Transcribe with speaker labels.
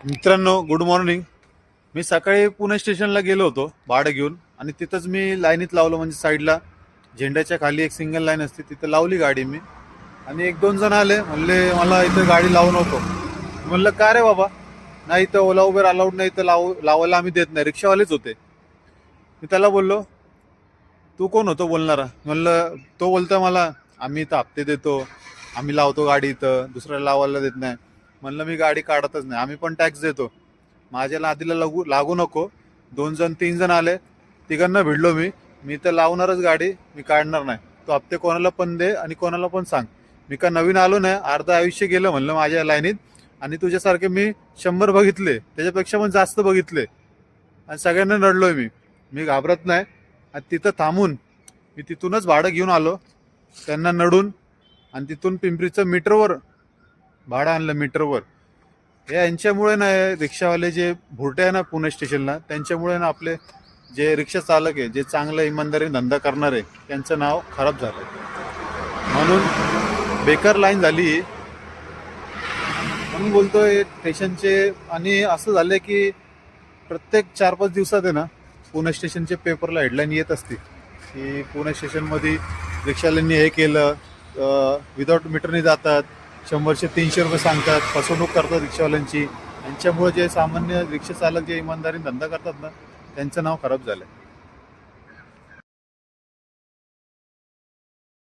Speaker 1: मित्रांनो, good morning. मी सकाळी पुणे स्टेशनला गेलो होतो भाडं घेऊन आणि तिथंच मी लाईनीत लावलं, म्हणजे साईडला झेंड्याच्या खाली एक सिंगल लाईन असते, तिथं लावली गाडी मी. आणि एक दोन जण आले, म्हणले मला इथं गाडी लावू नको. म्हणलं का रे बाबा, नाही इथं ओला उबेर अलाउड नाही, इथं लावायला आम्ही देत नाही. रिक्षावालेच होते. मी त्याला बोललो, तू कोण होतो बोलणारा? म्हणलं, तो बोलतोय मला, आम्ही इथं हप्ते देतो, आम्ही लावतो गाडी इथं, दुसऱ्याला लावायला देत नाही. म्हणलं, मी गाडी काढतच नाही, आम्ही पण टॅक्स देतो, माझ्या लादीला लागू नको. दोन जण तीन जण आले, तिघांना भिडलो मी. मी तर लावणारच गाडी, मी काढणार नाही. तो हप्ते कोणाला पण दे आणि कोणाला पण सांग. मी का नवीन आलो नाही, अर्ध आयुष्य गेलं म्हणलं माझ्या लाईनीत. आणि तुझ्यासारखे मी 100 बघितले, त्याच्यापेक्षा पण जास्त बघितले, आणि सगळ्यांना नडलोय मी. मी घाबरत नाही. आणि तिथं थांबून मी तिथूनच भाडं घेऊन आलो, त्यांना नडून. आणि तिथून पिंपरीचं मीटरवर भाडं आणलं, मीटरवर. हे यांच्यामुळे ना, रिक्षावाले जे भुरटे आहे ना पुणे स्टेशनला, त्यांच्यामुळे ना आपले जे रिक्षा चालक आहे, जे चांगलं इमानदारी धंदा करणारे, त्यांचं नाव खराब झालं. म्हणून बेकार लाईन झाली, म्हणून बोलतोय स्टेशनचे. आणि असं झालंय की प्रत्येक 4-5 दिवसात आहे ना, पुणे स्टेशनचे पेपरला हेडलाईन येत असते की पुणे स्टेशनमध्ये रिक्षावाल्यांनी हे केलं, विदाऊट मीटरने जातात, 100-300 रुपये सांगतात, फसवणूक करतात रिक्षावाल्यांची. यांच्यामुळे जे सामान्य रिक्षा चालक जे इमानदारी धंदा करतात ना, त्यांचं नाव खराब झालं.